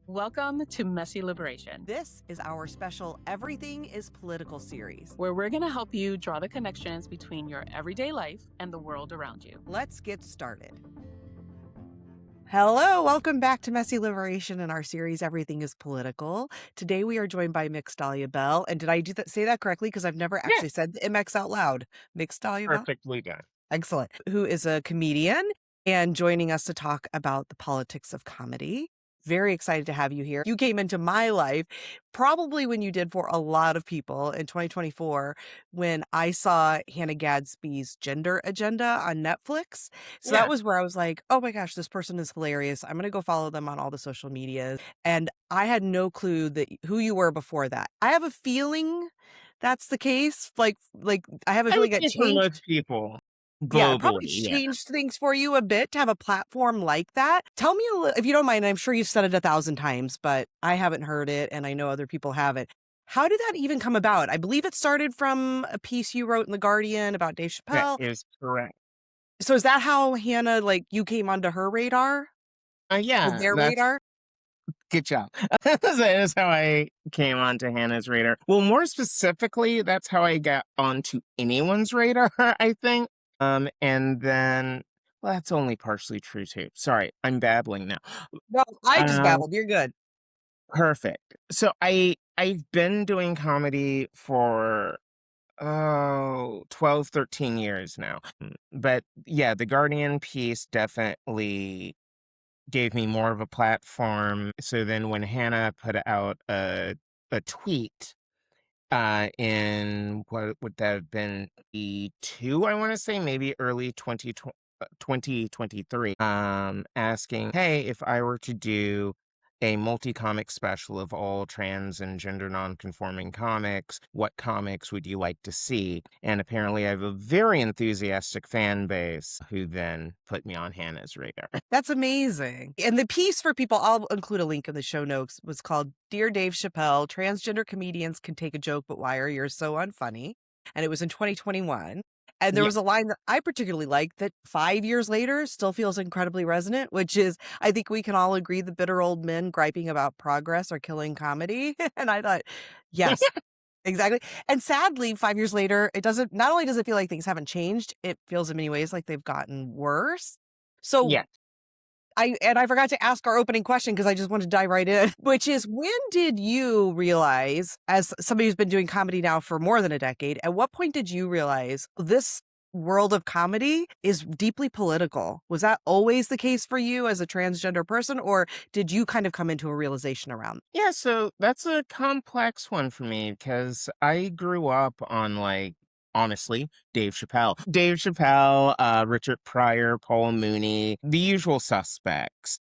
Welcome to Messy Liberation, This is our special Everything is Political series. where we're going to help you draw the connections between your everyday life and the world around you. Let's get started. Hello, welcome back to Messy Liberation in our series Everything is Political. Today we are joined by Mix Dahlia Belle. And did I say that correctly? Because I've never Yeah, actually said the MX out loud. Mix Dahlia Belle? perfectly done. Excellent. Who is a comedian and joining us to talk about the politics of comedy. Very excited to have you here. You came into my life probably when you did for a lot of people in 2024 when I saw Hannah Gadsby's Gender Agenda on Netflix. So that Yeah. was where I was like, oh my gosh, this person is hilarious. I'm going to go follow them on all the social medias. And I had no clue that who you were before that. I have a feeling that's the case. Like I have a I would feeling that say for changed. most people Yeah, it globally, probably yeah. changed things for you a bit to have a platform like that. Tell me a little, if you don't mind, I'm sure you've said it 1,000 times, but I haven't heard it and I know other people haven't. How did that even come about? I believe it started from a piece you wrote in The Guardian about Dave That Chappelle. is correct. So is that how Hannah, like, you came onto her radar or Yeah, their that's radar? good job. That is how I came onto Hannah's radar. Well, more specifically, that's how I got onto anyone's radar, I think. And then, well, that's only partially true too. Sorry, I'm babbling now. No, I just Um, babbled. You're good. Perfect. So I've been doing comedy for 12, 13 years now. But yeah, the Guardian piece definitely gave me more of a platform. So then when Hannah put out a tweet in what would that have been, E2, I want to say, maybe early 2023, asking, hey, if I were to do a multi-comic special of all trans and gender non-conforming comics, what comics would you like to see? And apparently I have a very enthusiastic fan base who then put me on Hannah's radar. That's amazing. And the piece for people, I'll include a link in the show notes, was called Dear Dave Chappelle, Transgender Comedians Can Take a Joke, but Why Are You So Unfunny? And it was in 2021. And there Yeah. was a line that I particularly liked that 5 years later still feels incredibly resonant, which is, I think we can all agree the bitter old men griping about progress are killing comedy. And I thought, yes, exactly. And sadly, 5 years later, it doesn't, not only does it feel like things haven't changed, it feels in many ways like they've gotten worse. So Yeah. I forgot to ask our opening question because I just wanted to dive right in, which is when did you realize, as somebody who's been doing comedy now for more than a decade, at what point did you realize this world of comedy is deeply political? Was that always the case for you as a transgender person, or did you kind of come into a realization around? Yeah, so that's a complex one for me because I grew up on, like, honestly, Dave Chappelle. Dave Chappelle, Richard Pryor, Paul Mooney, the usual suspects.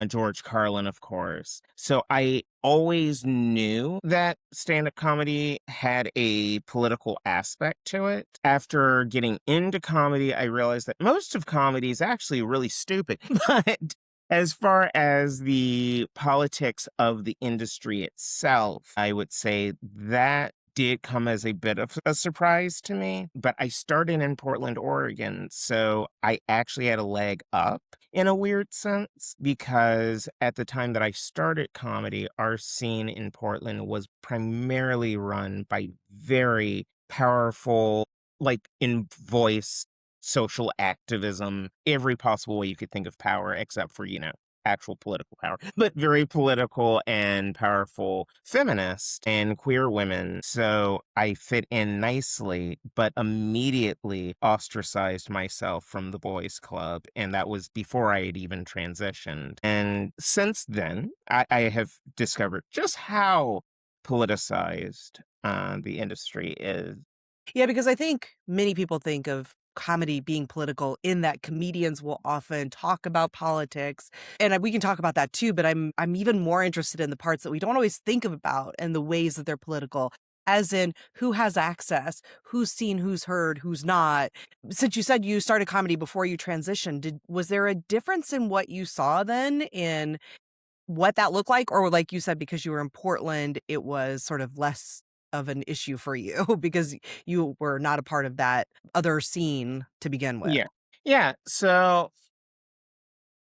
George Carlin, of course. So I always knew that stand-up comedy had a political aspect to it. After getting into comedy, I realized that most of comedy is actually really stupid. But as far as the politics of the industry itself, I would say that did come as a bit of a surprise to me. But I started in Portland, Oregon, so I actually had a leg up in a weird sense because at the time that I started comedy, our scene in Portland was primarily run by very powerful, like, in voice social activism, every possible way you could think of power, except for, actual political power, but very political and powerful feminists and queer women. So I fit in nicely, but immediately ostracized myself from the boys' club. And that was before I had even transitioned. And since then, I have discovered just how politicized the industry is. Yeah, because I think many people think of comedy being political in that comedians will often talk about politics, and we can talk about that too, but I'm even more interested in the parts that we don't always think about and the ways that they're political, as in who has access, who's seen, who's heard, who's not. Since you said you started comedy before you transitioned, was there a difference in what you saw then in what that looked like? Or like you said, because you were in Portland, it was sort of less of an issue for you because you were not a part of that other scene to begin with? Yeah. Yeah. So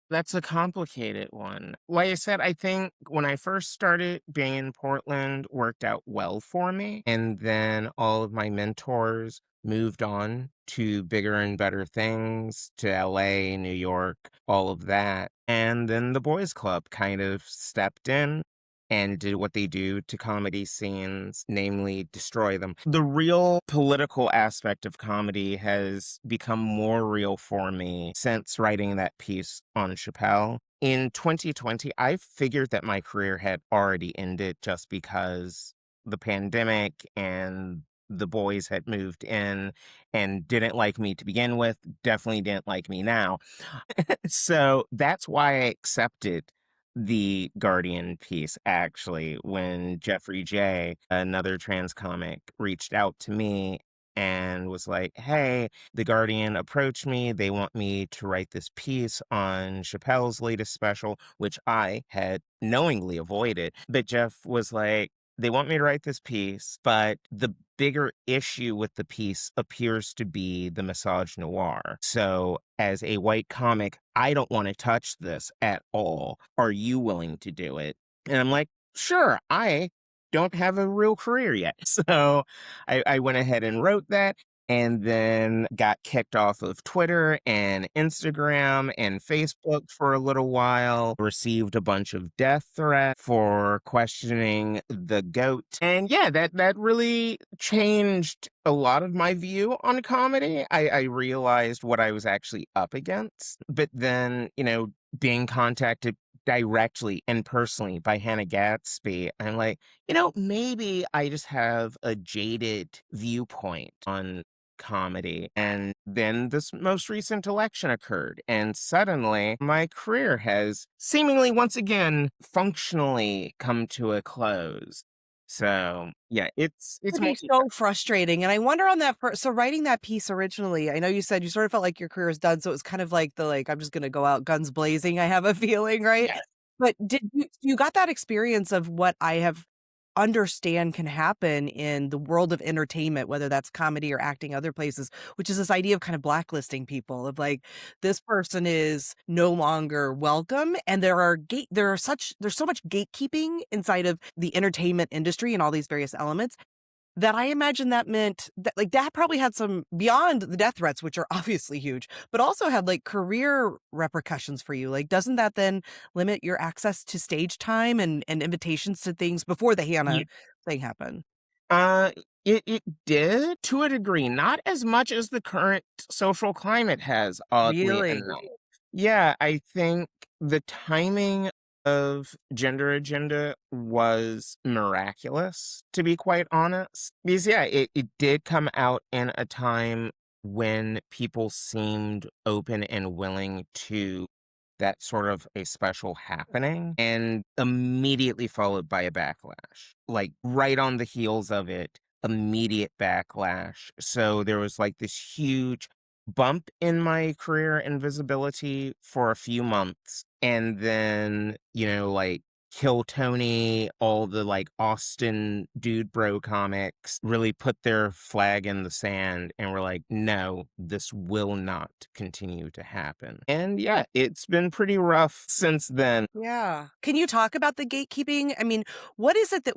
That's a complicated one. Like I said, I think when I first started being in Portland worked out well for me. And then all of my mentors moved on to bigger and better things, to LA, New York, all of that. And then the boys club kind of stepped in and did what they do to comedy scenes, namely destroy them. The real political aspect of comedy has become more real for me since writing that piece on Chappelle. In 2020, I figured that my career had already ended just because the pandemic and the boys had moved in and didn't like me to begin with, definitely didn't like me now. So that's why I accepted the Guardian piece actually when Jeffrey J, another trans comic, reached out to me and was like, "Hey, the Guardian approached me. They want me to write this piece on Chappelle's latest special," which I had knowingly avoided. But Jeff was like, "They want me to write this piece, but the bigger issue with the piece appears to be the misogynoir. So, as a white comic, I don't want to touch this at all. Are you willing to do it?" And I'm like, "Sure, I don't have a real career yet." So I went ahead and wrote that and then got kicked off of Twitter and Instagram and Facebook for a little while, received a bunch of death threats for questioning the goat. And yeah, that really changed a lot of my view on comedy. I realized what I was actually up against. But then, being contacted directly and personally by Hannah Gadsby, I'm like, maybe I just have a jaded viewpoint on comedy. And then this most recent election occurred, and suddenly my career has seemingly once again functionally come to a close. So yeah, it's Would be multi. so frustrating, and I wonder on that so writing that piece originally, I know you said you sort of felt like your career is done, so it was kind of like I'm just gonna go out guns blazing, I have a feeling, right? Yes. But did you got that experience of what I have understand can happen in the world of entertainment, whether that's comedy or acting other places, which is this idea of kind of blacklisting people of like, this person is no longer welcome, and there's so much gatekeeping inside of the entertainment industry and all these various elements that I imagine that meant that like that probably had some beyond the death threats, which are obviously huge, but also had like career repercussions for you. Like, doesn't that then limit your access to stage time and invitations to things before the Hannah thing happened? Uh, it did to a degree, not as much as the current social climate has, oddly Really? enough. Yeah, I think the timing of Gender Agenda was miraculous, to be quite honest. Because yeah, it did come out in a time when people seemed open and willing to that sort of a special happening and immediately followed by a backlash. Like right on the heels of it, immediate backlash. So there was like this huge bump in my career and visibility for a few months. And then, like Kill Tony, all the like Austin dude bro comics really put their flag in the sand and were like, no, this will not continue to happen. And yeah, it's been pretty rough since then. Yeah. Can you talk about the gatekeeping? I mean, what is it that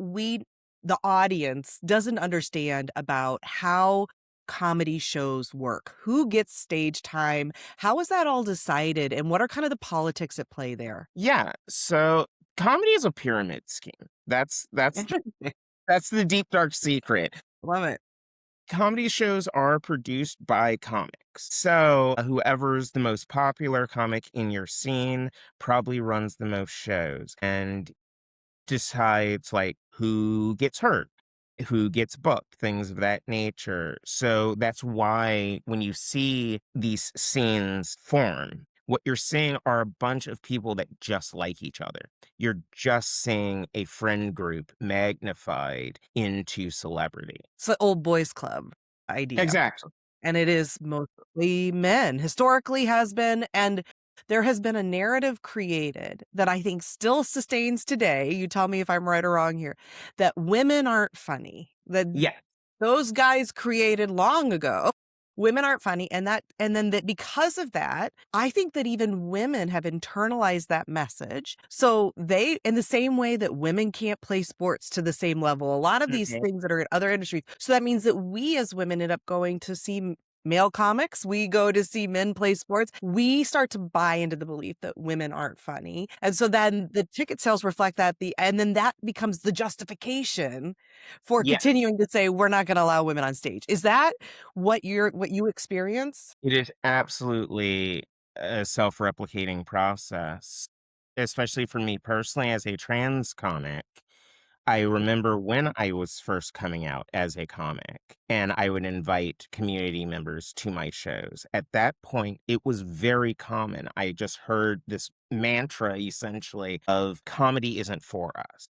the audience, doesn't understand about how comedy shows work? Who gets stage time? How is that all decided? And what are kind of the politics at play there? Yeah, so comedy is a pyramid scheme. Interesting. That's the deep dark secret. Love it. Comedy shows are produced by comics. So, whoever's the most popular comic in your scene probably runs the most shows and decides like who gets hurt, who gets booked, things of that nature. So that's why when you see these scenes form, what you're seeing are a bunch of people that just like each other. You're just seeing a friend group magnified into celebrity. It's the old boys club idea. Exactly. And it is mostly men, historically has been, and there has been a narrative created that I think still sustains today, you tell me if I'm right or wrong here, that women aren't funny, that Yeah. those guys created long ago women aren't funny, and then that because of that, I think that even women have internalized that message. So they, in the same way that women can't play sports to the same level, a lot of these Mhm. things that are in other industries. So that means that we as women end up going to see male comics, we go to see men play sports, we start to buy into the belief that women aren't funny. And so then the ticket sales reflect that, and then that becomes the justification for Yeah, continuing to say we're not going to allow women on stage. Is that what you experience? it is absolutely a self-replicating process, especially for me personally as a trans comic. I remember when I was first coming out as a comic, and I would invite community members to my shows. At that point, it was very common. I just heard this mantra essentially of comedy isn't for us.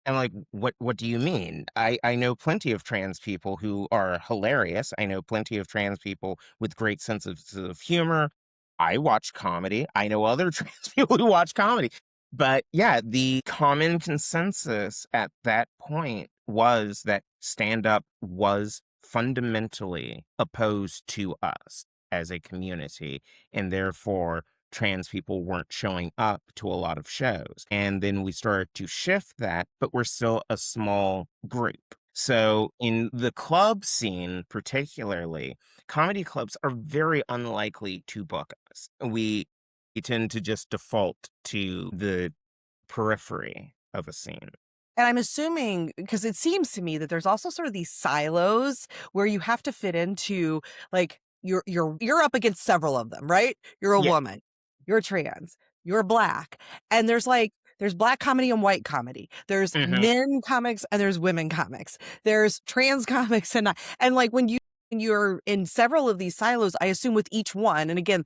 I'm like, what do you mean? I know plenty of trans people who are hilarious. I know plenty of trans people with great senses of humor. I watch comedy. I know other trans people who watch comedy. But yeah, the common consensus at that point was that stand up was fundamentally opposed to us as a community, and therefore trans people weren't showing up to a lot of shows. And then we started to shift that, but we're still a small group. So in the club scene, particularly, comedy clubs are very unlikely to book us. We tend to just default to the periphery of a scene. And I'm assuming, because it seems to me that there's also sort of these silos where you have to fit into, like, you're up against several of them, right? You're a Yeah. woman, you're trans, you're black, and there's black comedy and white comedy. There's Hmm. men comics and there's women comics. There's trans comics and not, and like when you're in several of these silos, I assume with each one, and again,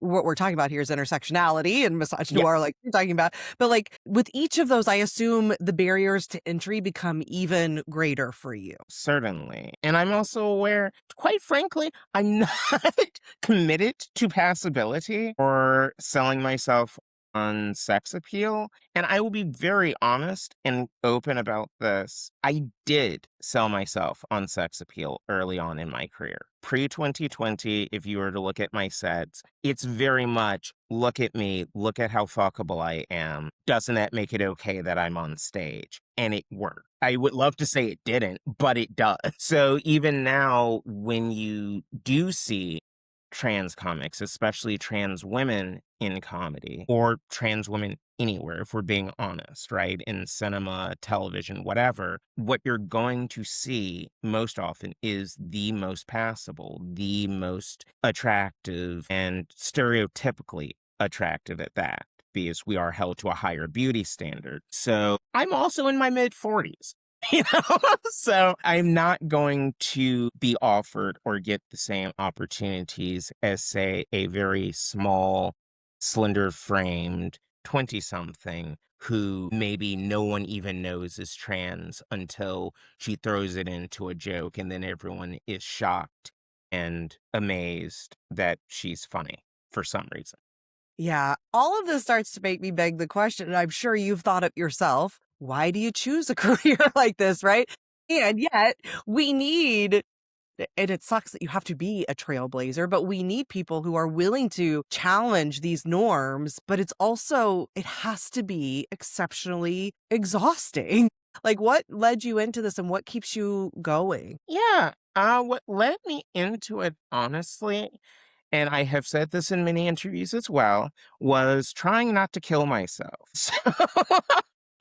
what we're talking about here is intersectionality and Yeah. misogynoir, like you're talking about. But like with each of those, I assume the barriers to entry become even greater for you. Certainly. And I'm also aware, quite frankly, I'm not committed to passability or selling myself on sex appeal. And I will be very honest and open about this. I did sell myself on sex appeal early on in my career. Pre 2020, if you were to look at my sets, it's very much look at me, look at how fuckable I am. Doesn't that make it okay that I'm on stage? And it worked. I would love to say it didn't, but it does. So even now, when you do see trans comics, especially trans women in comedy or trans women anywhere, if we're being honest, right? In cinema, television, whatever, what you're going to see most often is the most passable, the most attractive, and stereotypically attractive at that, because we are held to a higher beauty standard. So I'm also in my mid 40s. You know, so I'm not going to be offered or get the same opportunities as, say, a very small, slender framed 20 something who maybe no one even knows is trans until she throws it into a joke, and then everyone is shocked and amazed that she's funny for some reason. Yeah, all of this starts to make me beg the question, and I'm sure you've thought it yourself. Why do you choose a career like this, right? And yet we need, and it sucks that you have to be a trailblazer, but we need people who are willing to challenge these norms, but it has to be exceptionally exhausting. Like, what led you into this and what keeps you going? Yeah, what led me into it, honestly, and I have said this in many interviews as well, was trying not to kill myself. So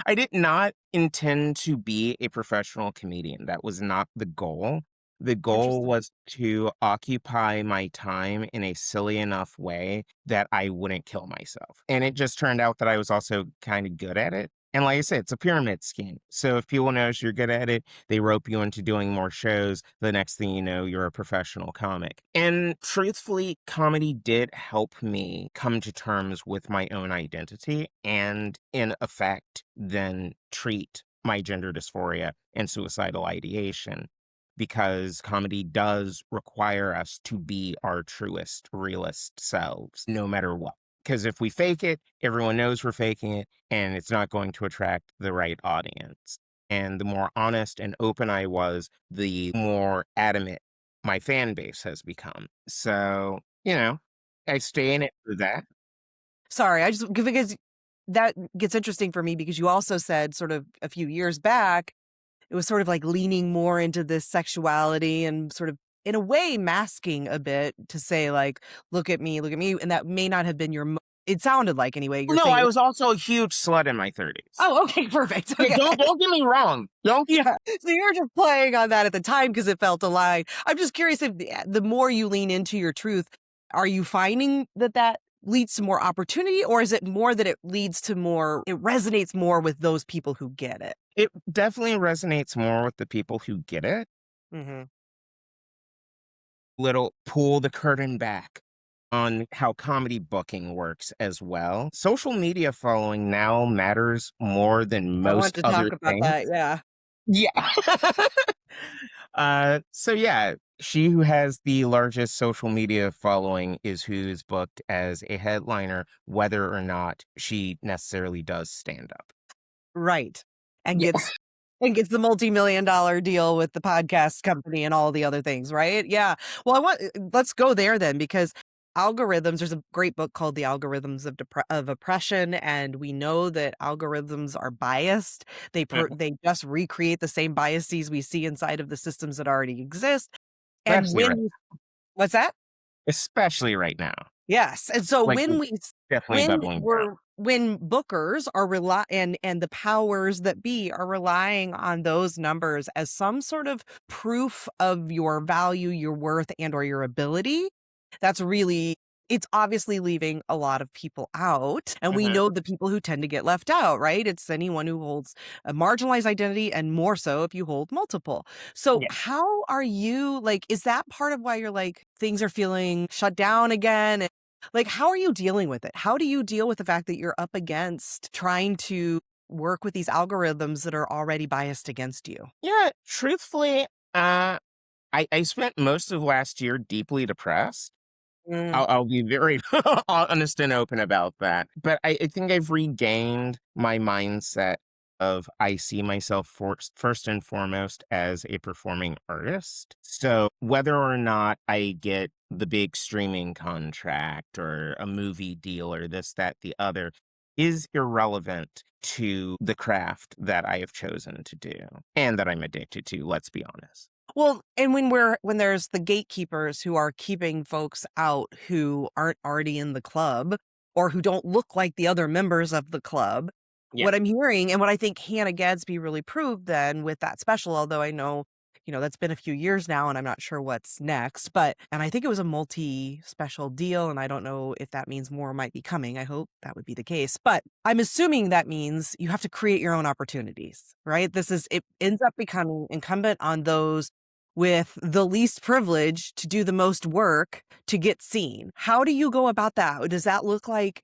I did not intend to be a professional comedian. That was not the goal. The goal Interesting. was to occupy my time in a silly enough way that I wouldn't kill myself. And it just turned out that I was also kind of good at it. And like I said, it's a pyramid scheme. So if people notice you're good at it, they rope you into doing more shows. The next thing you know, you're a professional comic. And truthfully, comedy did help me come to terms with my own identity and, in effect, then treat my gender dysphoria and suicidal ideation. Because comedy does require us to be our truest, realist selves, no matter what. Because if we fake it, everyone knows we're faking it, and it's not going to attract the right audience. And the more honest and open I was, the more adamant my fan base has become. So, I stay in it for that. Sorry, I just because that gets interesting for me because you also said sort of a few years back, it was sort of like leaning more into this sexuality and sort of in a way masking a bit to say like, look at me. And that may not have been it sounded like anyway, you're No, saying, I was also a huge slut in my 30s. oh, okay, perfect. Yeah, Okay. don't get me wrong. Don't Yeah. So you're just playing on that at the time because it felt aligned. I'm just curious if the more you lean into your truth, are you finding that that leads to more opportunity, or is it more that it leads to more, it resonates more with those people who get it? It definitely resonates more with the people who get it. Hmm. Little pull the curtain back on how comedy booking works as well. Social media following now matters more than I want most to other talk about things. that. Yeah. Yeah. So yeah, she who has the largest social media following is who's booked as a headliner, whether or not she necessarily does stand up. Right. And Yeah. gets the multi-million dollar deal with the podcast company and all the other things, right? Yeah. Well, let's go there then because algorithms, there's a great book called The Algorithms of Oppression, and we know that algorithms are biased. Mhm. They just recreate the same biases we see inside of the systems that already exist. And Especially right, what's that? especially right now. Yes, and so Like it's definitely bubbling down. when bookers are and the powers that be are relying on those numbers as some sort of proof of your value, your worth, and or your ability, that's really it's obviously leaving a lot of people out, and we Hmm. know the people who tend to get left out, right? It's anyone who holds a marginalized identity, and more so if you hold multiple. So Yeah. how are you like, is that part of why you're like, things are feeling shut down again? Like, how are you dealing with it? How do you deal with the fact that you're up against trying to work with these algorithms that are already biased against you? Yeah, truthfully, I spent most of last year deeply depressed. Mm, I'll be very honest and open about that. But I think I've regained my mindset of I see myself first and foremost as a performing artist. So whether or not I get the big streaming contract or a movie deal or this, that, the other is irrelevant to the craft that I have chosen to do and that I'm addicted to, let's be honest. well, and when there's the gatekeepers who are keeping folks out who aren't already in the club or who don't look like the other members of the club, Yeah. what I'm hearing and what I think Hannah Gadsby really proved then with that special, although I know, that's been a few years now and I'm not sure what's next, and I think it was a multi-special deal and I don't know if that means more might be coming. I hope that would be the case. But I'm assuming that means you have to create your own opportunities, right? It ends up becoming incumbent on those with the least privilege to do the most work to get seen. How do you go about that? Does that look like,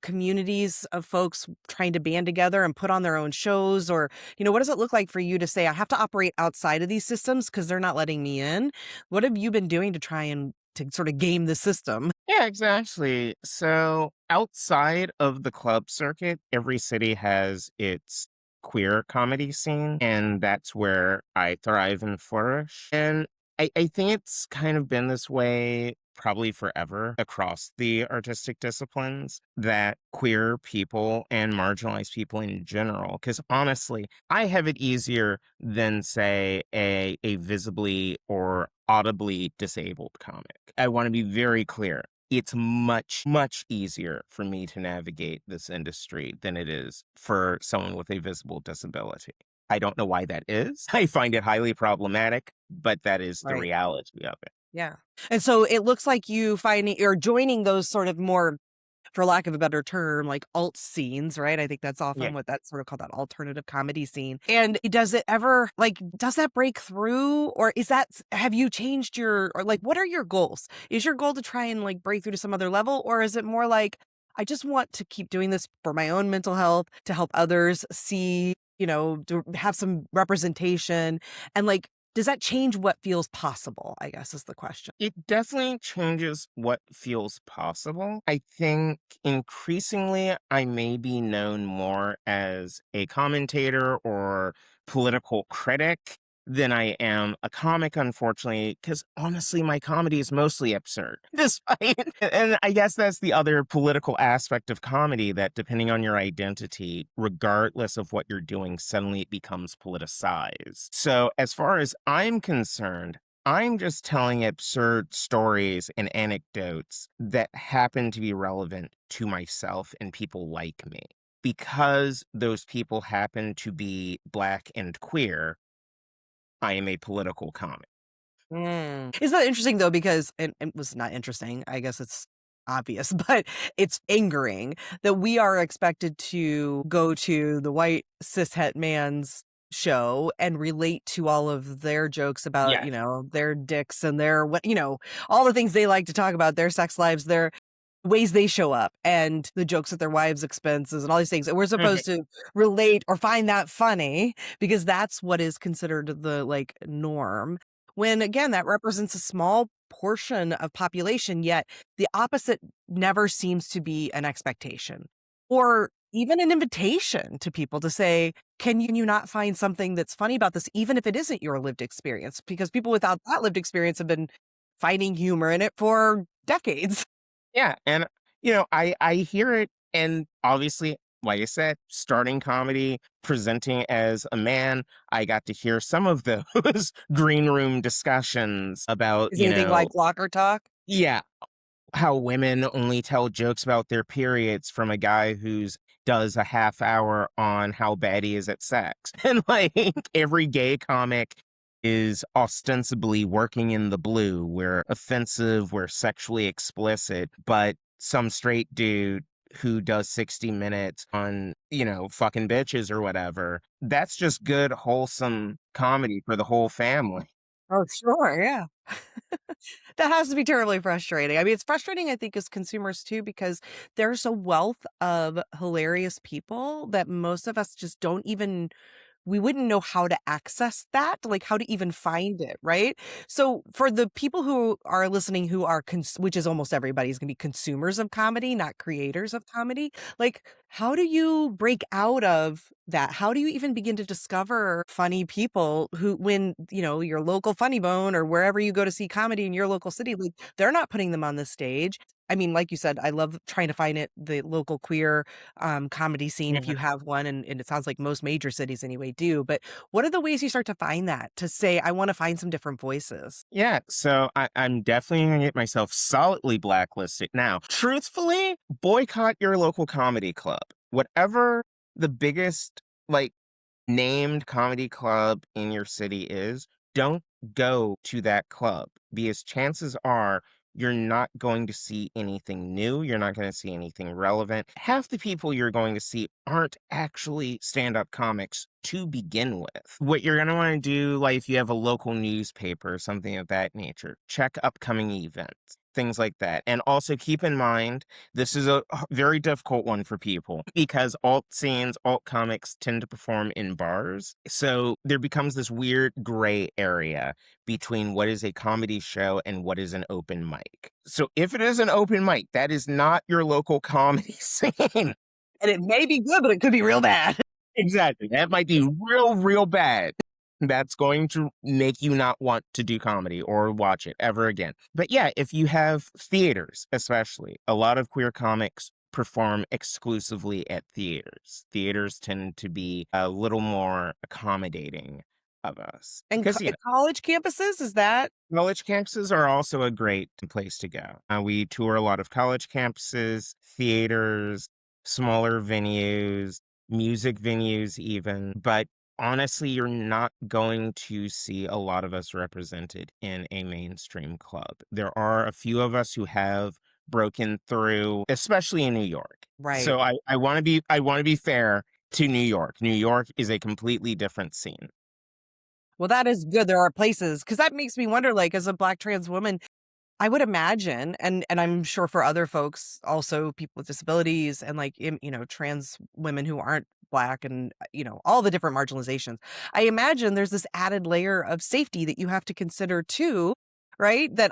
communities of folks trying to band together and put on their own shows? Or, what does it look like for you to say, I have to operate outside of these systems because they're not letting me in? What have you been doing to try and to sort of game the system? Yeah, exactly. So outside of the club circuit, every city has its queer comedy scene, and that's where I thrive and flourish. And I think it's kind of been this way probably forever across the artistic disciplines that queer people and marginalized people in general, because honestly, I have it easier than, say, a visibly or audibly disabled comic. I want to be very clear. It's much, much easier for me to navigate this industry than it is for someone with a visible disability. I don't know why that is. I find it highly problematic, but that is the Right. reality of it. Yeah. And so it looks like you finding or joining those sort of more, for lack of a better term, like alt scenes, right? I think that's Yeah. often what that's sort of called, that alternative comedy scene. And does it ever does that break through, or have you changed or like, what are your goals? Is your goal to try and like break through to some other level? Or is it more like, I just want to keep doing this for my own mental health to help others see, to have some representation and like, does that change what feels possible? I guess is the question. It definitely changes what feels possible. I think increasingly I may be known more as a commentator or political critic than I am a comic, unfortunately, because honestly, my comedy is mostly absurd. Despite, and I guess that's the other political aspect of comedy that depending on your identity, regardless of what you're doing, suddenly it becomes politicized. So, as far as I'm concerned, I'm just telling absurd stories and anecdotes that happen to be relevant to myself and people like me. Because those people happen to be Black and queer, I am a political comic. Isn't that interesting though? Because and it was not interesting. I guess it's obvious, but it's angering that we are expected to go to the white cishet man's show and relate to all of their jokes about, Yes. their dicks and their what, all the things they like to talk about, their sex lives, their ways they show up and the jokes at their wives' expenses and all these things. And we're Mhm. supposed to relate or find that funny because that's what is considered the like norm. When again, that represents a small portion of population, yet the opposite never seems to be an expectation or even an invitation to people to say, can you not find something that's funny about this, even if it isn't your lived experience? Because people without that lived experience have been finding humor in it for decades. Yeah, and, I hear it, and obviously, like I said, starting comedy, presenting as a man, I got to hear some of those green room discussions about, Is anything like locker talk? yeah, how women only tell jokes about their periods from a guy who's does a half hour on how bad he is at sex. And like every gay comic is ostensibly working in the blue. We're offensive, we're sexually explicit, but some straight dude who does 60 minutes on, fucking bitches or whatever. That's just good, wholesome comedy for the whole family. Oh, sure, yeah. That has to be terribly frustrating. I mean, it's frustrating, I think, as consumers too, because there's a wealth of hilarious people that most of us just don't even we wouldn't know how to access that, like how to even find it, right? So for the people who are listening who are which is almost everybody's going to be consumers of comedy, not creators of comedy, like how do you break out of that? How do you even begin to discover funny people who when, your local funny bone or wherever you go to see comedy in your local city, like they're not putting them on the stage. I mean, like you said, I love trying to find it the local queer comedy scene if you have one, and it sounds like most major cities anyway do. But what are the ways you start to find that to say, I want to find some different voices? Yeah, so I'm definitely gonna get myself solidly blacklisted. Now, truthfully, boycott your local comedy club. Whatever the biggest, like, named comedy club in your city is, don't go to that club because chances are you're not going to see anything new. You're not going to see anything relevant. Half the people you're going to see aren't actually stand up comics to begin with. What you're going to want to do, like if you have a local newspaper or something of that nature, check upcoming events. Things like that. And also keep in mind, this is a very difficult one for people because alt scenes, alt comics tend to perform in bars. So there becomes this weird gray area between what is a comedy show and what is an open mic. So if it is an open mic, that is not your local comedy scene. And it may be good, but it could be real bad. Exactly. That might be real, real bad. That's going to make you not want to do comedy or watch it ever again. But yeah, if you have theaters, especially, a lot of queer comics perform exclusively at theaters. Theaters tend to be a little more accommodating of us. And Because, college campuses, is that college campuses are also a great place to go. We tour a lot of college campuses, theaters, smaller venues, music venues, even. But honestly, you're not going to see a lot of us represented in a mainstream club. There are a few of us who have broken through, especially in New York. right? So I want to be fair to New York. New York is a completely different scene. Well, that is good. There are places because that makes me wonder, like, as a Black trans woman, I would imagine, and I'm sure for other folks, also people with disabilities and like trans women who aren't Black and all the different marginalizations. I imagine there's this added layer of safety that you have to consider too, right? That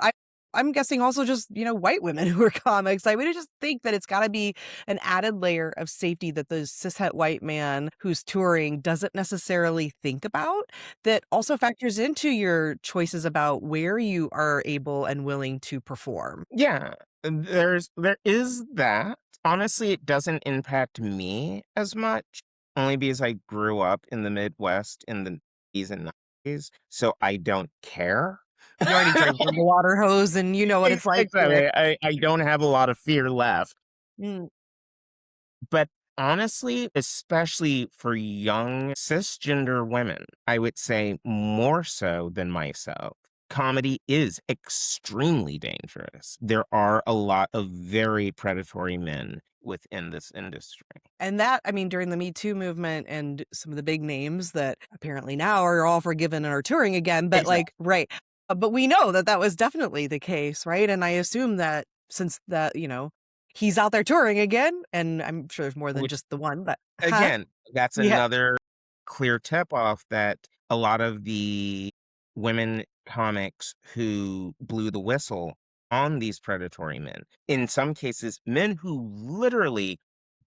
I'm guessing also just, white women who are comics. I would just think that it's got to be an added layer of safety that the cishet white man who's touring doesn't necessarily think about, that also factors into your choices about where you are able and willing to perform. Yeah, there is that. Honestly, it doesn't impact me as much, only because I grew up in the Midwest in the 80s and 90s, so I don't care. You already drank from the water hose and you know what it's like here. Exactly. I don't have a lot of fear left. Mm. But honestly, especially for young cisgender women, I would say more so than myself, comedy is extremely dangerous. There are a lot of very predatory men within this industry. And that, I mean, during the Me Too movement and some of the big names that apparently now are all forgiven and are touring again, but Exactly. right. But we know that that was definitely the case, right? And I assume that since that, he's out there touring again, and I'm sure there's more than just the one, but huh? Again, that's Yeah. another clear tip off that a lot of the women comics who blew the whistle on these predatory men, in some cases, men who literally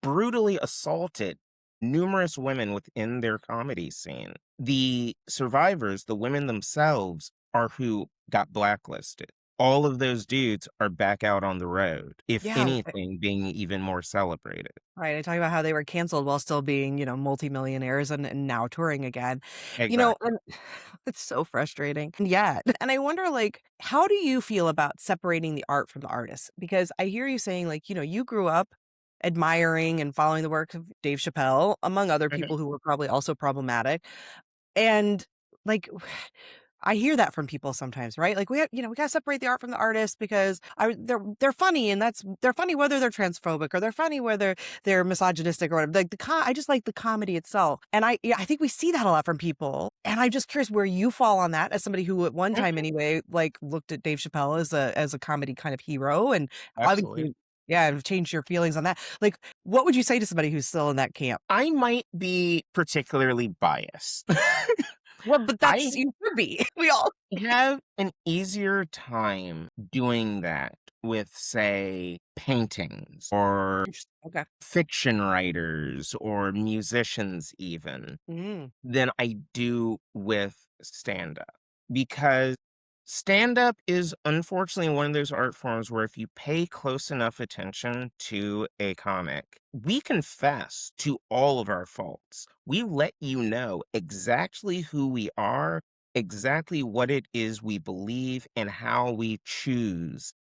brutally assaulted numerous women within their comedy scene. The survivors, the women themselves, are who got blacklisted. All of those dudes are back out on the road, if Yeah. anything, being even more celebrated. Right. I talk about how they were canceled while still being, multimillionaires and now touring again. Exactly. And it's so frustrating. And yeah. And I wonder, like, how do you feel about separating the art from the artist? Because I hear you saying, like, you grew up admiring and following the work of Dave Chappelle, among other Mhm. people who were probably also problematic. And like I hear that from people sometimes, right? Like we gotta separate the art from the artist because they're funny and they're funny whether they're transphobic or they're funny whether they're misogynistic or whatever. Like I just like the comedy itself, and I think we see that a lot from people. And I'm just curious where you fall on that as somebody who at one time Mhm. anyway like looked at Dave Chappelle as a comedy kind of hero, and Absolutely. obviously yeah, and changed your feelings on that. Like, what would you say to somebody who's still in that camp? I might be particularly biased. Well, but I that's you should be. We all have an easier time doing that with, say, paintings or interesting. Okay. fiction writers or musicians even, Mm. than I do with stand up. Because stand up is unfortunately one of those art forms where if you pay close enough attention to a comic, we confess to all of our faults. We let you know exactly who we are, exactly what it is we believe, and how we choose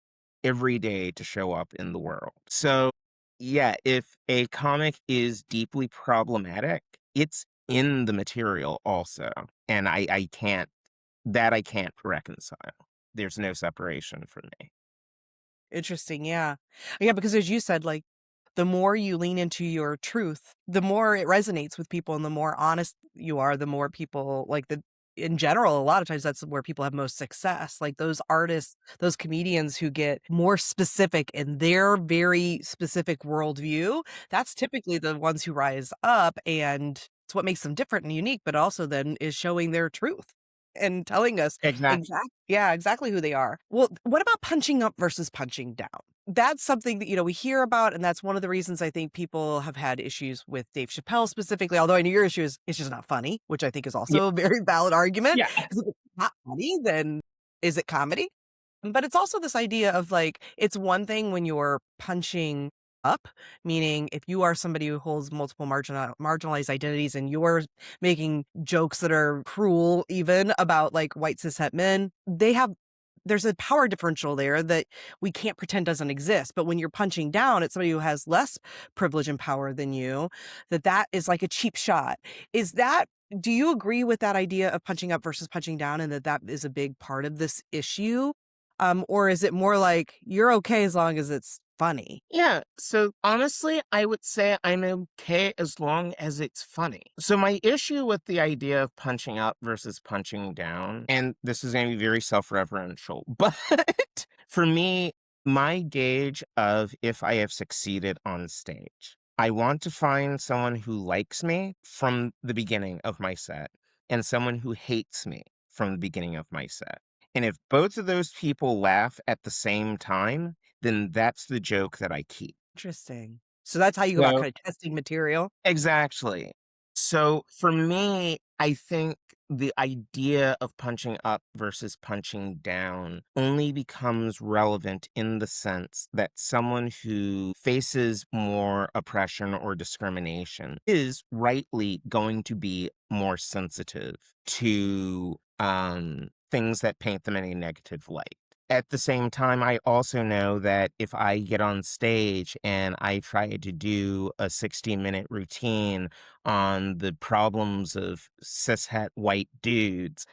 every day to show up in the world. So, yeah, if a comic is deeply problematic, it's in the material also, and I can't reconcile. There's no separation for me. Interesting, yeah. Yeah, because as you said, like, the more you lean into your truth, the more it resonates with people and the more honest you are, the more people like the in general, a lot of times that's where people have most success. Like those artists, those comedians who get more specific in their very specific worldview, that's typically the ones who rise up, and it's what makes them different and unique, but also then is showing their truth and telling us Exactly. exactly who they are. Well, what about punching up versus punching down? That's something that, we hear about, and that's one of the reasons I think people have had issues with Dave Chappelle specifically, although I know your issue is it's just not funny, which I think is Yeah, also a very valid argument. yeah, 'Cause if it's not funny, then is it comedy? But it's also this idea of like, it's one thing when you're punching up, meaning if you are somebody who holds multiple marginalized identities and you're making jokes that are cruel, even about like white cishet men, there's a power differential there that we can't pretend doesn't exist. But when you're punching down at somebody who has less privilege and power than you, that is like a cheap shot. Is that do you agree with that idea of punching up versus punching down and that is a big part of this issue? Or is it more like you're okay as long as it's funny? yeah. So honestly, I would say I'm okay as long as it's funny. So my issue with the idea of punching up versus punching down, and this is going to be very self-referential, but for me, my gauge of if I have succeeded on stage, I want to find someone who likes me from the beginning of my set and someone who hates me from the beginning of my set. And if both of those people laugh at the same time, then that's the joke that I keep. Interesting. So that's how you go about So kind of testing material? exactly. So for me, I think the idea of punching up versus punching down only becomes relevant in the sense that someone who faces more oppression or discrimination is rightly going to be more sensitive to things that paint them in a negative light. At the same time, I also know that if I get on stage and I try to do a 60-minute routine on the problems of cishet white dudes,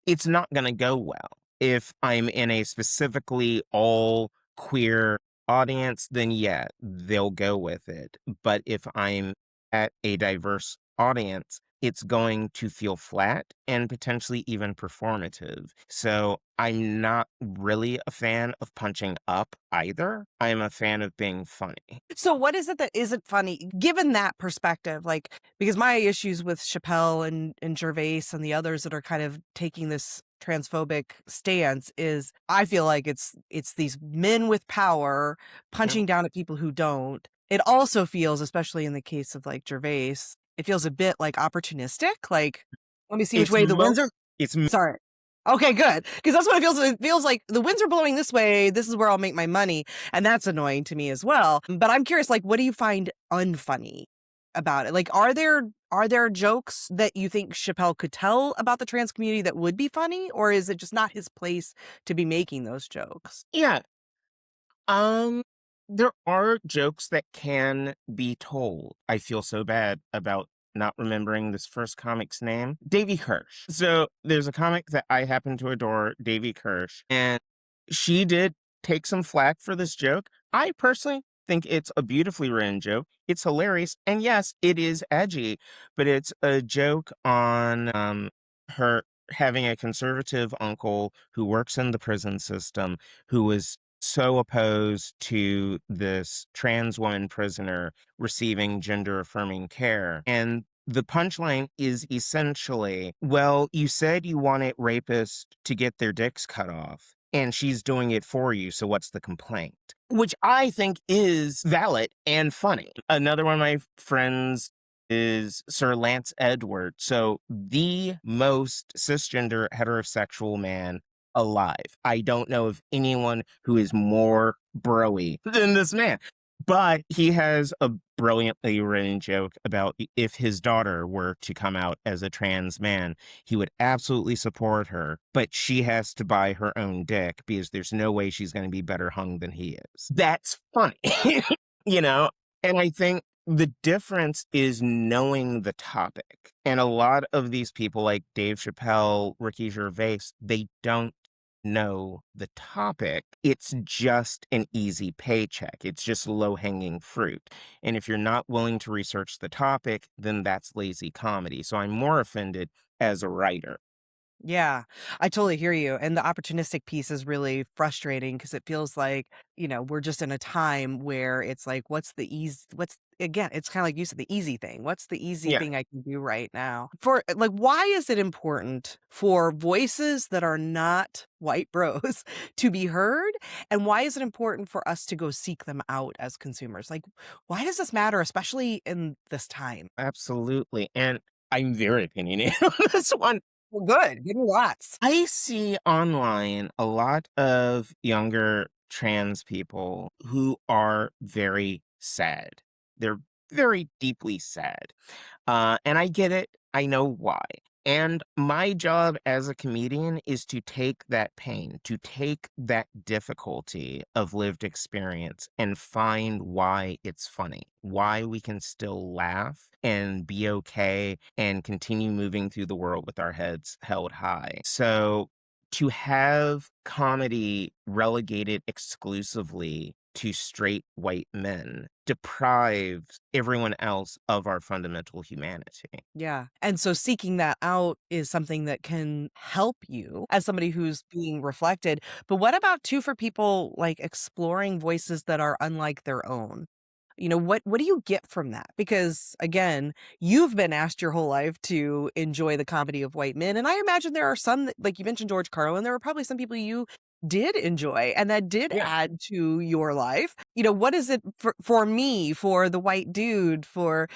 it's not gonna go well. If I'm in a specifically all queer audience, then yeah, they'll go with it. But if I'm at a diverse audience, it's going to feel flat and potentially even performative. So I'm not really a fan of punching up either. I'm a fan of being funny. So what is it that isn't funny given that perspective? Like, because my issues with Chappelle and Gervais and the others that are kind of taking this transphobic stance is I feel like it's these men with power Mm. punching down at people who don't. It also feels, especially in the case of like Gervais, it feels a bit like opportunistic. Like, let me see which It's way the mo winds are. it's Sorry. Okay, good. Because that's what it feels. It feels like the winds are blowing this way. This is where I'll make my money. And that's annoying to me as well. But I'm curious, like, what do you find unfunny about it? Like, are there jokes that you think Chappelle could tell about the trans community that would be funny? Or is it just not his place to be making those jokes? yeah, Um, there are jokes that can be told. I feel so bad about not remembering this first comic's name. Davy Kirsch. So there's a comic that I happen to adore, Davy Kirsch, and she did take some flack for this joke. I personally think it's a beautifully written joke. It's hilarious, and yes, it is edgy, but it's a joke on her having a conservative uncle who works in the prison system who was so opposed to this trans woman prisoner receiving gender affirming care. And the punchline is essentially, well, you said you wanted rapists to get their dicks cut off, and she's doing it for you, so what's the complaint? Which I think is valid and funny. Another one of my friends is Sir Lance Edward. So the most cisgender heterosexual man alive. I don't know of anyone who is more broy than this man. But he has a brilliantly written joke about if his daughter were to come out as a trans man, he would absolutely support her, but she has to buy her own dick because there's no way she's going to be better hung than he is. That's funny, you know? And I think the difference is knowing the topic. And a lot of these people, like Dave Chappelle, Ricky Gervais, they don't know the topic. It's just an easy paycheck. It's just low hanging fruit. And if you're not willing to research the topic, then that's lazy comedy. So I'm more offended as a writer. Yeah, I totally hear you. And the opportunistic piece is really frustrating because it feels like, we're just in a time where it's like, again, it's kind of like you said, the easy thing. What's the easy Yeah, thing I can do right now? For like, why is it important for voices that are not white bros to be heard? And why is it important for us to go seek them out as consumers? Like, why does this matter, especially in this time? absolutely. And I'm very opinionated on this one. Well, good. Give me lots. I see online a lot of younger trans people who are very sad. They're very deeply sad. And I get it. I know why. And my job as a comedian is to take that pain, to take that difficulty of lived experience and find why it's funny, why we can still laugh and be okay and continue moving through the world with our heads held high. So to have comedy relegated exclusively to straight white men deprives everyone else of our fundamental humanity. Yeah. And so seeking that out is something that can help you as somebody who's being reflected. But what about too for people like exploring voices that are unlike their own? What do you get from that? Because again, you've been asked your whole life to enjoy the comedy of white men, and I imagine there are some that, like you mentioned George Carlin, there were probably some people you did enjoy and that did Yeah. add to your life. What is it for me, for the white dude, for,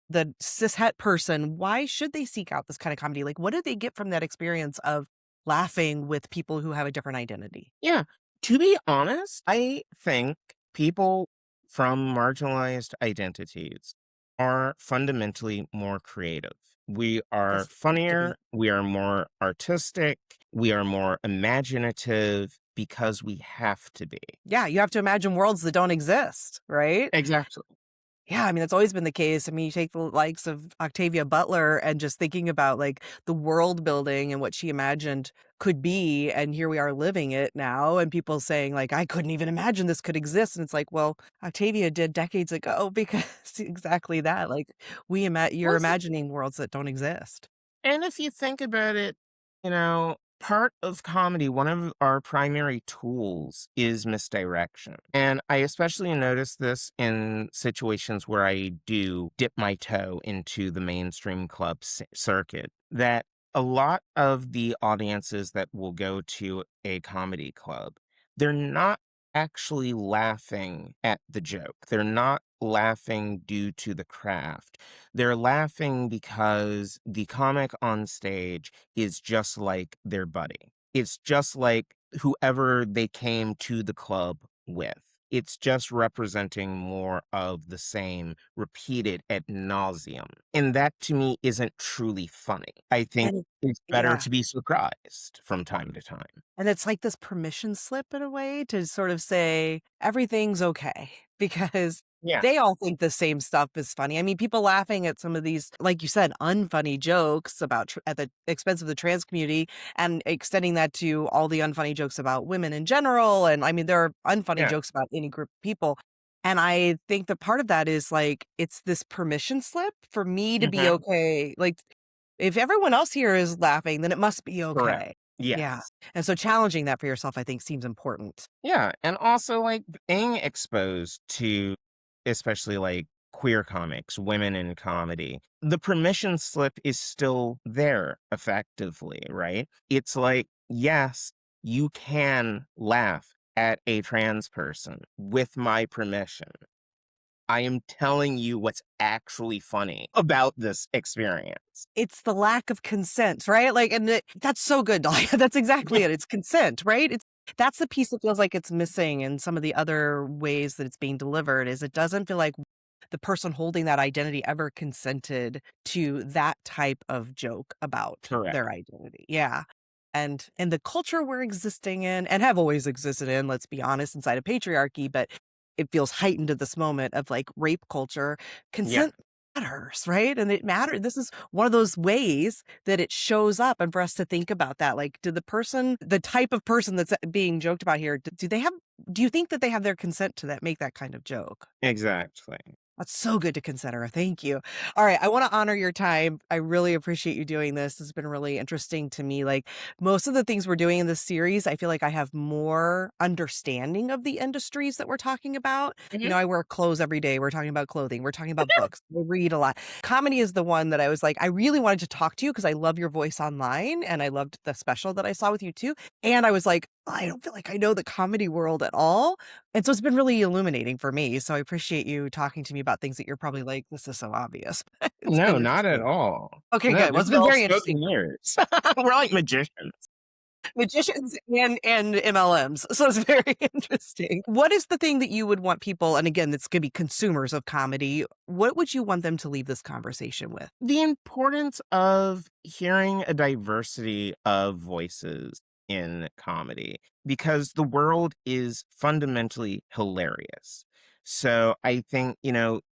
the cishet person? Why should they seek out this kind of comedy? Like, what do they get from that experience of laughing with people who have a different identity? Yeah. To be honest, I think people from marginalized identities are fundamentally more creative. We are That's good. funnier, we are more artistic, we are more imaginative because we have to be. Yeah, you have to imagine worlds that don't exist, right? Exactly. Yeah, I mean, that's always been the case. I mean, you take the likes of Octavia Butler and just thinking about like the world building and what she imagined could be, and here we are living it now, and people saying like, I couldn't even imagine this could exist. And it's like, well, Octavia did decades ago because exactly that. Like you're Well, imagining worlds that don't exist. and if you think about it, part of comedy, one of our primary tools is misdirection. And I especially notice this in situations where I do dip my toe into the mainstream club circuit, that a lot of the audiences that will go to a comedy club, they're not actually laughing at the joke. They're not laughing due to the craft. They're laughing because the comic on stage is just like their buddy. It's just like whoever they came to the club with. It's just representing more of the same repeated ad nauseum. And that to me isn't truly funny. I think And it's better yeah. to be surprised from time to time. And it's like this permission slip in a way to sort of say everything's okay because Yeah, they all think the same stuff is funny. I mean, people laughing at some of these, like you said, unfunny jokes about at the expense of the trans community and extending that to all the unfunny jokes about women in general. And I mean, there are unfunny yeah. jokes about any group of people. And I think that part of that is like, it's this permission slip for me to be Mhm. okay. Like, if everyone else here is laughing, then it must be Correct. okay. Yeah. Yes. And so challenging that for yourself, I think, seems important. Yeah, and also, like, being exposed to especially, like, queer comics, women in comedy, the permission slip is still there effectively, right? It's like, yes, you can laugh at a trans person with my permission. I am telling you what's actually funny about this experience. It's the lack of consent, right? Like, and that's so good, Dahlia. That's exactly it. It's consent, right? That's the piece that feels like it's missing in some of the other ways that it's being delivered. Is it doesn't feel like the person holding that identity ever consented to that type of joke about Correct. their identity. Yeah. And in the culture we're existing in and have always existed in, let's be honest, inside of patriarchy, but it feels heightened at this moment of like rape culture, Yeah, consent matters, right? And it matters. This is one of those ways that it shows up. And for us to think about that, like, did the type of person that's being joked about here, do you think that they have their consent to that, make that kind of joke? exactly. That's so good to consider. Thank you. All right. I want to honor your time. I really appreciate you doing this. It's been really interesting to me. Like most of the things we're doing in this series, I feel like I have more understanding of the industries that we're talking about. Mhm. I wear clothes every day. We're talking about clothing. We're talking about books. I read a lot. Comedy is the one that I was like, I really wanted to talk to you because I love your voice online and I loved the special that I saw with you too. And I was like, I don't feel like I know the comedy world at all. And so it's been really illuminating for me. So I appreciate you talking to me about things that you're probably like, this is so obvious. It's been No, not at interesting. all. Okay, No, good. Well, this it's is been all very interesting. spoken words. We're like magicians. Magicians and MLMs. So it's very interesting. What is the thing that you would want people, and again, it's going to be consumers of comedy, what would you want them to leave this conversation with? The importance of hearing a diversity of voices in comedy because the world is fundamentally hilarious. So I think,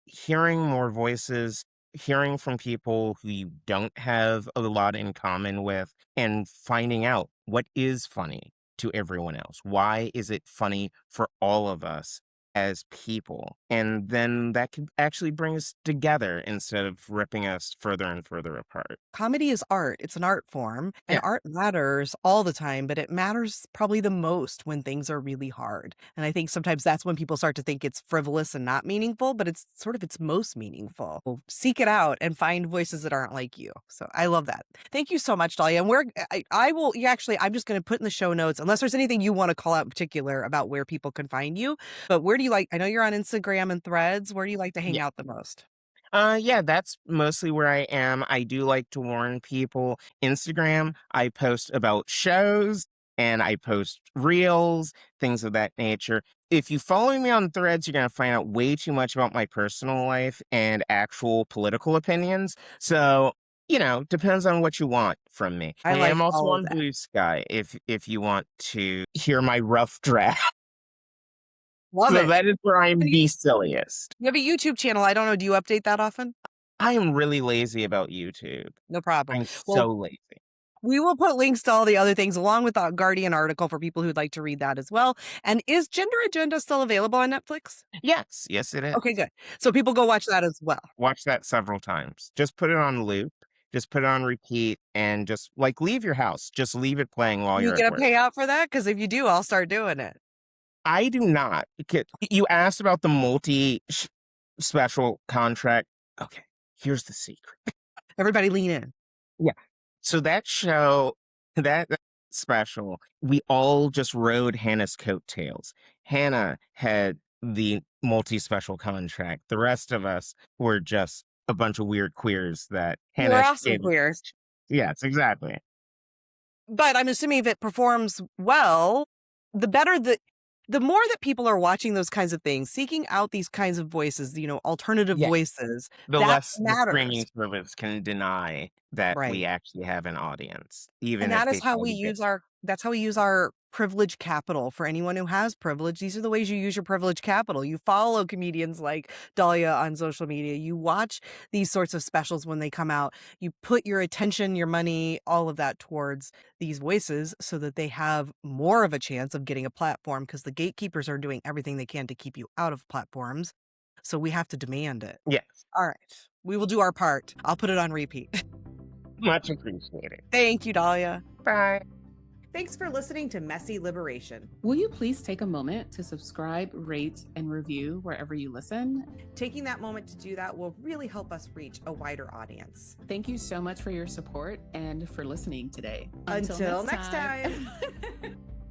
hearing more voices, hearing from people who you don't have a lot in common with, and finding out what is funny to everyone else. Why is it funny for all of us as people. And then that could actually bring us together instead of ripping us further and further apart. Comedy is art. It's an art form, and Yeah. art matters all the time, but it matters probably the most when things are really hard. And I think sometimes that's when people start to think it's frivolous and not meaningful, but it's sort of its most meaningful. Well, seek it out and find voices that aren't like you. So I love that. Thank you so much, Dahlia. And I will, actually, I'm just going to put in the show notes, unless there's anything you want to call out in particular about where people can find you. But where do you I know you're on Instagram and Threads. Where do you like to hang out the most? Yeah, that's mostly where I am. I do like to warn people. Instagram, I post about shows and I post reels, things of that nature. If you follow me on Threads, you're going to find out way too much about my personal life and actual political opinions. So, depends on what you want from me. I I like am also all of on that. Blue Sky if you want to hear my rough draft. Love So it. that is where I'm And you the silliest. you have a YouTube channel. I don't know. Do you update that often? I am really lazy about YouTube. No problem. I'm Well, so lazy. we will put links to all the other things along with the Guardian article for people who'd like to read that as well. And is Gender Agenda still available on Netflix? Yes, yes, it is. Okay, good. So people go watch that as well. Watch that several times. Just put it on loop. Just put it on repeat and just leave your house. Just leave it playing while You you're at get a work. payout for that? Because if you do, I'll start doing it. I do not. You asked about the special contract. Okay, here's the secret. Everybody lean in. Yeah. So that show, that special, we all just rode Hannah's coattails. Hannah had the multi-special contract. The rest of us were just a bunch of weird queers that You're Hannah awesome, gave. queers. Yes, exactly. But I'm assuming if it performs well, the better the more that people are watching those kinds of things, seeking out these kinds of voices, alternative Yeah. voices, The that less the matters. streaming service can deny that we Right. actually have an audience, And even that if is they how try we to get. that's how we use our privilege capital. For anyone who has privilege, these are the ways you use your privilege capital. You follow comedians like Dahlia on social media. You watch these sorts of specials when they come out. You put your attention, your money, all of that towards these voices so that they have more of a chance of getting a platform, because the gatekeepers are doing everything they can to keep you out of platforms. So we have to demand it. Yes, All right. We will do our part. I'll put it on repeat. much appreciated. Thank you, Dahlia. Bye. Thanks for listening to Messy Liberation. Will you please take a moment to subscribe, rate, and review wherever you listen? Taking that moment to do that will really help us reach a wider audience. Thank you so much for your support and for listening today. Until next time.